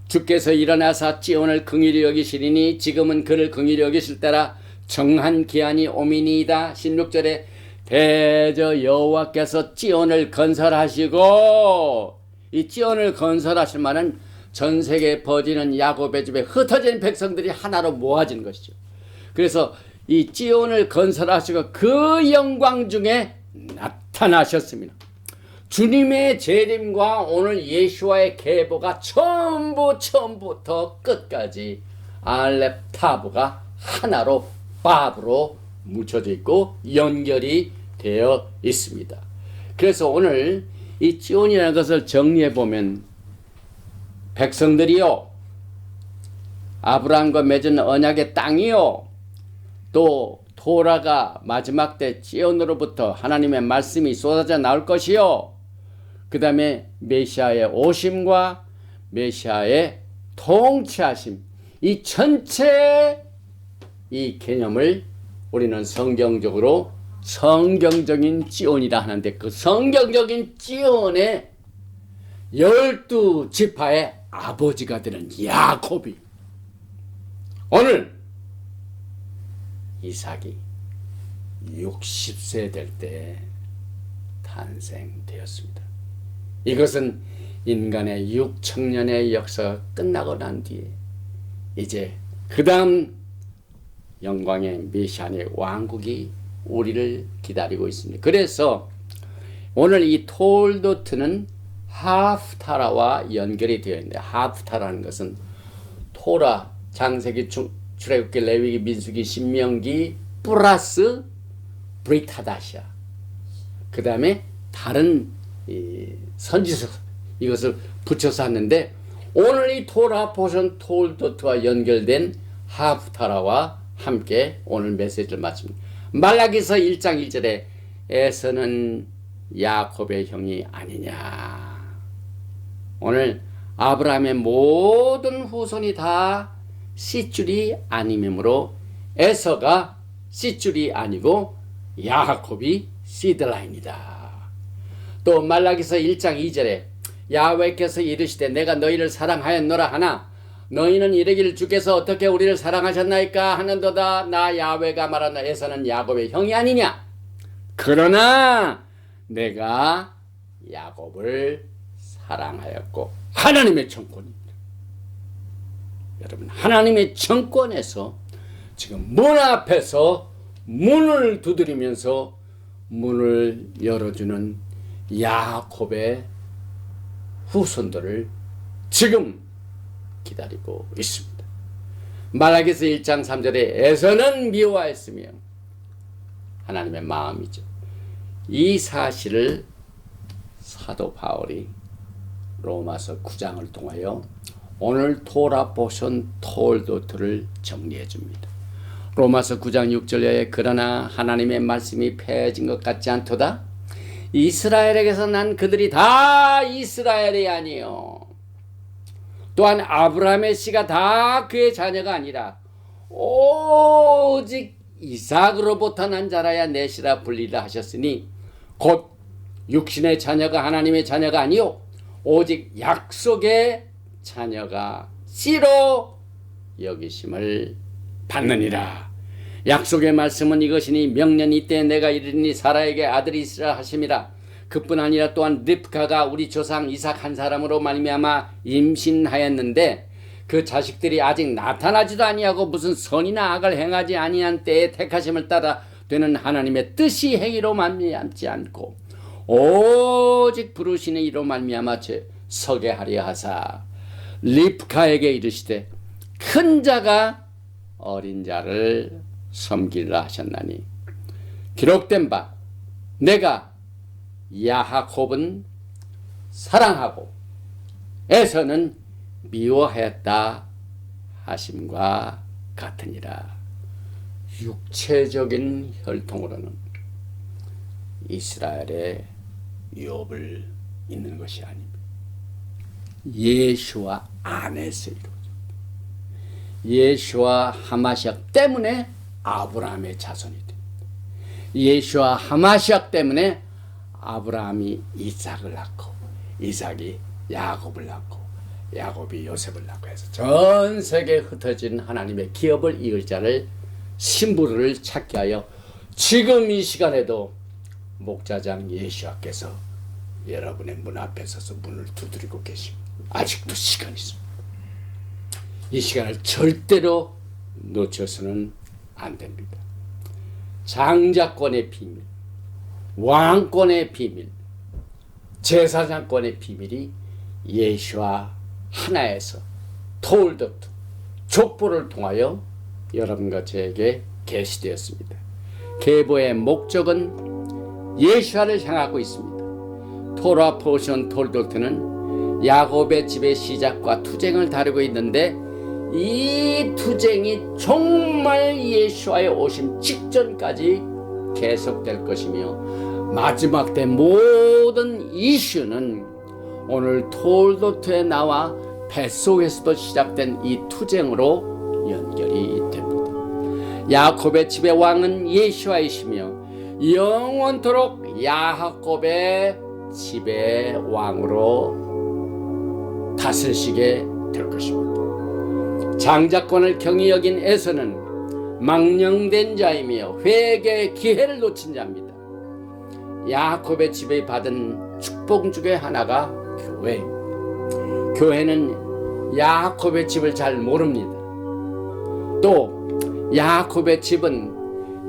주께서 일어나사 찌온을 긍휼히 여기시리니 지금은 그를 긍휼히 여기실 때라 정한 기한이 오미니이다. 16절에 대저 여호와께서 찌온을 건설하시고, 이 찌온을 건설하실 만은 전 세계에 퍼지는 야곱의 집에 흩어진 백성들이 하나로 모아진 것이죠. 그래서 이 찌온을 건설하시고 그 영광 중에 나타나셨습니다. 주님의 재림과 오늘 예수와의 계보가 처음부터 끝까지 알렙 타브가 하나로 밥으로 뭉쳐져 있고 연결이 되어 있습니다. 그래서 오늘 이 찌온이라는 것을 정리해 보면, 백성들이요, 아브라함과 맺은 언약의 땅이요, 또 토라가 마지막 때 찌온으로부터 하나님의 말씀이 쏟아져 나올 것이요, 그 다음에 메시아의 오심과 메시아의 통치하심, 이 전체 이 개념을 우리는 성경적인 찌온이라 하는데, 그 성경적인 찌온의 12지파의 아버지가 되는 야곱이 오늘 이삭이 60세 될 때 탄생되었습니다. 이것은 인간의 6천년의 역사가 끝나고 난 뒤에 이제 그 다음 영광의 메시아의 왕국이 우리를 기다리고 있습니다. 그래서 오늘 이 톨도트는 하프타라와 연결이 되어 있는데, 하프타라는 것은 토라, 창세기, 출애굽기, 레위기, 민수기, 신명기 플러스 브리타다시아, 그 다음에 다른 선지서, 이것을 붙여서 하는데, 오늘 이 토라 포션 톨도트와 연결된 하프타라와 함께 오늘 메시지를 마칩니다. 말라기서 1장 1절에 에서는 야곱의 형이 아니냐. 오늘 아브라함의 모든 후손이 다 씨줄이 아님이므로 에서가 씨줄이 아니고 야곱이 시드라인이다. 또 말라기서 1장 2절에 야훼께서 이르시되 내가 너희를 사랑하였노라 하나 너희는 이르기를 주께서 어떻게 우리를 사랑하셨나이까 하는도다. 나 야훼가 말하노 에서는 야곱의 형이 아니냐. 그러나 내가 야곱을 사랑하였고 하나님의 정권입니다. 여러분, 하나님의 정권에서 지금 문 앞에서 문을 두드리면서 문을 열어주는 야곱의 후손들을 지금 기다리고 있습니다. 말라기서 1장 3절에 에서는 미워하였으며 하나님의 마음이죠. 이 사실을 사도 바울이 로마서 9장을 통하여 오늘 토라 포션 톨도트를 정리해 줍니다. 로마서 9장 6절에 그러나 하나님의 말씀이 폐해진 것 같지 않도다. 이스라엘에게서 난 그들이 다 이스라엘이 아니요 또한 아브라함의 씨가 다 그의 자녀가 아니라 오직 이삭으로부터 난 자라야 내 씨라 불리라 하셨으니 곧 육신의 자녀가 하나님의 자녀가 아니요 오직 약속의 자녀가 씨로 여기심을 받느니라. 약속의 말씀은 이것이니 명년 이때 내가 이르니 사라에게 아들이 있으라 하심이라. 그뿐 아니라 또한 립카가 우리 조상 이삭 한 사람으로 말미암아 임신하였는데 그 자식들이 아직 나타나지도 아니하고 무슨 선이나 악을 행하지 아니한 때에 택하심을 따라 되는 하나님의 뜻이 행위로 말미암지 않고 오직 부르시는 이로 말미암아 서게 하려 하사 립카에게 이르시되 큰 자가 어린 자를 섬기라 하셨나니 기록된 바 내가 야곱은 사랑하고 에서는 미워하였다 하심과 같으니라. 육체적인 혈통으로는 이스라엘의 유업을 잇는 것이 아닙니다. 예수와 안에서 이루어집니다. 예수와 하마시아 때문에 아브라함의 자손이 됩니다. 예수와 하마시아 때문에 아브라함이 이삭을 낳고 이삭이 야곱을 낳고 야곱이 요셉을 낳고 해서 전 세계에 흩어진 하나님의 기업을 이을 자를 신부를 찾게 하여 지금 이 시간에도 목자장 예수와께서 여러분의 문 앞에 서서 문을 두드리고 계십니다. 아직도 시간이 있습니다. 이 시간을 절대로 놓쳐서는 안 됩니다. 장자권의 비밀, 왕권의 비밀, 제사장권의 비밀이 예수와 하나에서 톨도트 족보를 통하여 여러분과 저에게 계시되었습니다. 계보의 목적은 예수와를 향하고 있습니다. 토라 포션 톨도트는 야곱의 집의 시작과 투쟁을 다루고 있는데 이 투쟁이 정말 예수와의 오심 직전까지 계속될 것이며 마지막 때 모든 이슈는 오늘 톨도트에 나와 뱃속에서도 시작된 이 투쟁으로 연결이 됩니다. 야곱의 집의 왕은 예수와이시며 영원토록 야곱의 집의 왕으로 다스리시게 될 것입니다. 장자권을 경히 여긴 에서는 망령된 자이며 회개의 기회를 놓친 자입니다. 야곱의 집에 받은 축복 중에 하나가 교회입니다. 교회는 야곱의 집을 잘 모릅니다. 또 야곱의 집은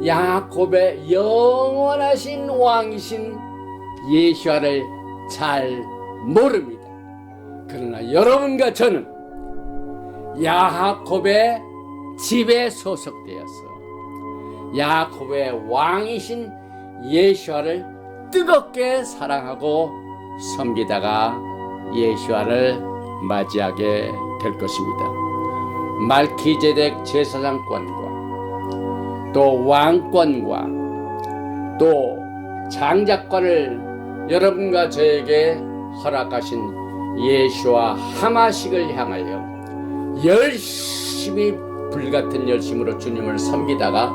야곱의 영원하신 왕이신 예수와를 잘 모릅니다. 그러나 여러분과 저는 야곱의 집에 소속되어서 야곱의 왕이신 예수와를 뜨겁게 사랑하고 섬기다가 예수와를 맞이하게 될 것입니다. 말키제덱 제사장권과 또 왕권과 또 장자권을 여러분과 저에게 허락하신 예수와 하마식을 향하여 열심히 불같은 열심으로 주님을 섬기다가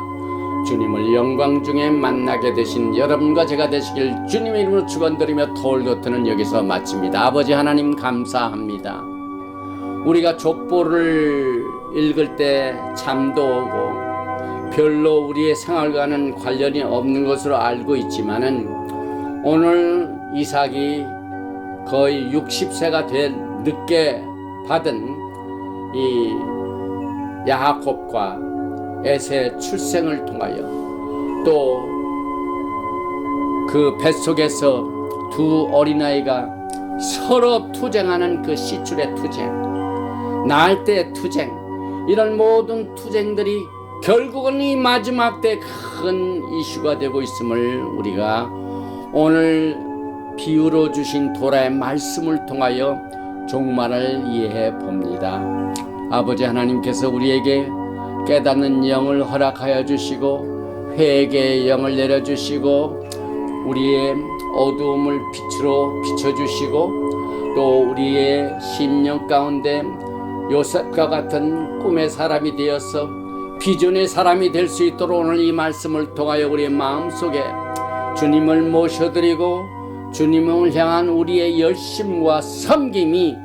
주님을 영광 중에 만나게 되신 여러분과 제가 되시길 주님의 이름으로 축원드리며 토요일도트는 여기서 마칩니다. 아버지 하나님 감사합니다. 우리가 족보를 읽을 때 잠도 오고 별로 우리의 생활과는 관련이 없는 것으로 알고 있지만은 오늘 이삭이 거의 60세가 된 늦게 받은 이 야곱과 에서의 출생을 통하여 또 그 뱃속에서 두 어린아이가 서로 투쟁하는 그 시출의 투쟁, 낳을 때의 투쟁, 이런 모든 투쟁들이 결국은 이 마지막 때 큰 이슈가 되고 있음을 우리가 오늘 비유로 주신 도라의 말씀을 통하여 종말을 이해해 봅니다. 아버지 하나님께서 우리에게 깨닫는 영을 허락하여 주시고 회개의 영을 내려주시고 우리의 어두움을 빛으로 비춰주시고 또 우리의 심령 가운데 요셉과 같은 꿈의 사람이 되어서 비전의 사람이 될 수 있도록 오늘 이 말씀을 통하여 우리의 마음속에 주님을 모셔드리고 주님을 향한 우리의 열심과 섬김이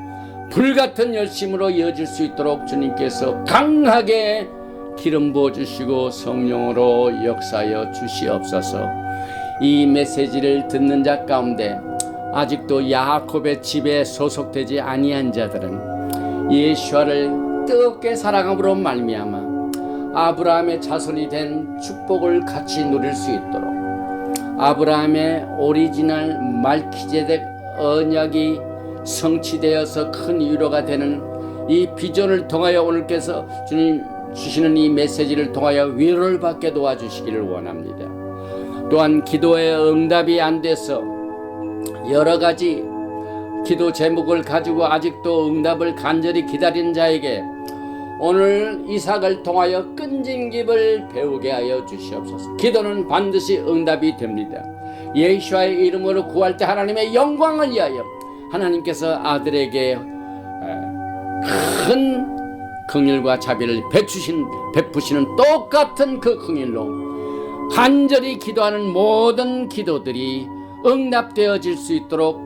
불같은 열심으로 이어질 수 있도록 주님께서 강하게 기름 부어주시고 성령으로 역사하여 주시옵소서. 이 메시지를 듣는 자 가운데 아직도 야곱의 집에 소속되지 아니한 자들은 예수와를 뜨겁게 사랑함으로 말미암아 아브라함의 자손이 된 축복을 같이 누릴 수 있도록 아브라함의 오리지널 말키제덱 언약이 성취되어서 큰 위로가 되는 이 비전을 통하여 오늘께서 주님 주시는 이 메시지를 통하여 위로를 받게 도와주시기를 원합니다. 또한 기도의 응답이 안 돼서 여러 가지 기도 제목을 가지고 아직도 응답을 간절히 기다리는 자에게 오늘 이삭을 통하여 끈질김을 배우게 하여 주시옵소서. 기도는 반드시 응답이 됩니다. 예수와의 이름으로 구할 때 하나님의 영광을 위하여 하나님께서 아들에게 큰 긍휼과 자비를 베푸시는 똑같은 그 긍휼로 간절히 기도하는 모든 기도들이 응답되어질 수 있도록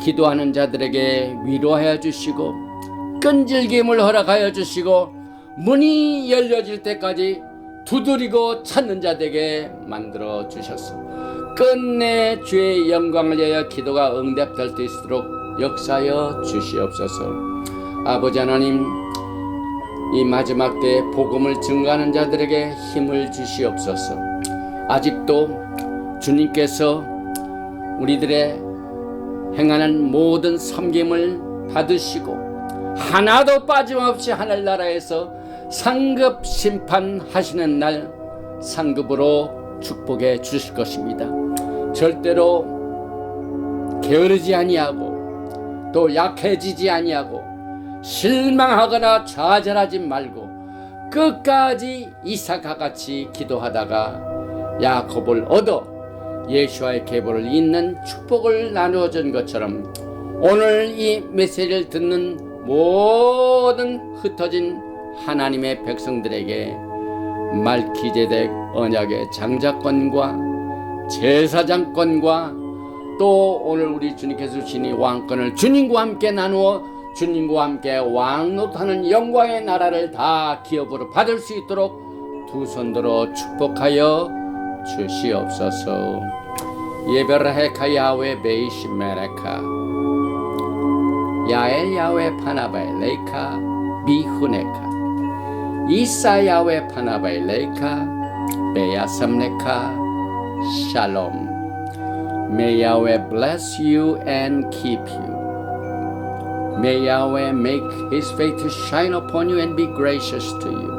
기도하는 자들에게 위로하여 주시고 끈질김을 허락하여 주시고 문이 열려질 때까지 두드리고 찾는 자들에게 만들어 주셨소. 끝내 주의 영광을 위하여 기도가 응답될 수 있도록 역사하여 주시옵소서. 아버지 하나님, 이 마지막 때 복음을 증거하는 자들에게 힘을 주시옵소서. 아직도 주님께서 우리들의 행하는 모든 섬김을 받으시고 하나도 빠짐없이 하늘나라에서 상급 심판하시는 날 상급으로 축복해 주실 것입니다. 절대로 게으르지 아니하고 또 약해지지 아니하고 실망하거나 좌절하지 말고 끝까지 이삭과 같이 기도하다가 야곱을 얻어 예수와의 계보를 잇는 축복을 나누어 준 것처럼 오늘 이 메시지를 듣는 모든 흩어진 하나님의 백성들에게 말키제덱 언약의 장자권과 제사장권과 또 오늘 우리 주님께서 주신 이 왕권을 주님과 함께 나누어 주님과 함께 왕노하는 영광의 나라를 다 기업으로 받을 수 있도록 두 손들어 축복하여 주시옵소서. 예베라헤카 야훼 베이시 메레카 야엘 야훼 파나바이 레이카 비후네카 이사 야훼 파나바이 레이카 베야삼네카 샬롬. May Yahweh bless you and keep you. May Yahweh make His face to shine upon you and be gracious to you.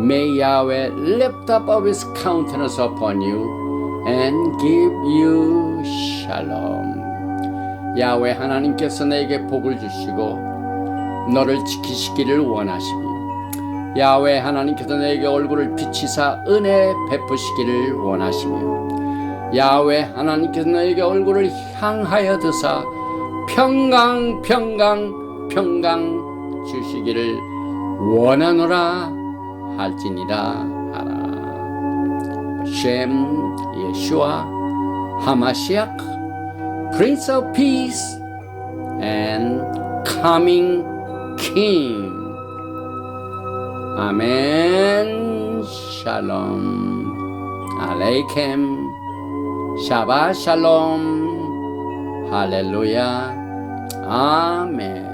May Yahweh lift up of His countenance upon you and give you shalom. 야훼 하나님께서 내게 복을 주시고 너를 지키시기를 원하시며 야훼 하나님께서 내게 얼굴을 비치사 은혜 베푸시기를 원하시며 야훼 하나님께서 너에게 얼굴을 향하여 드사 평강 주시기를 원하노라 할지니라 하라. Hashem, Yeshua, HaMashiach, Prince of Peace, and coming King. Amen. Shalom. Aleichem. Shabbat Shalom. Hallelujah. Amen.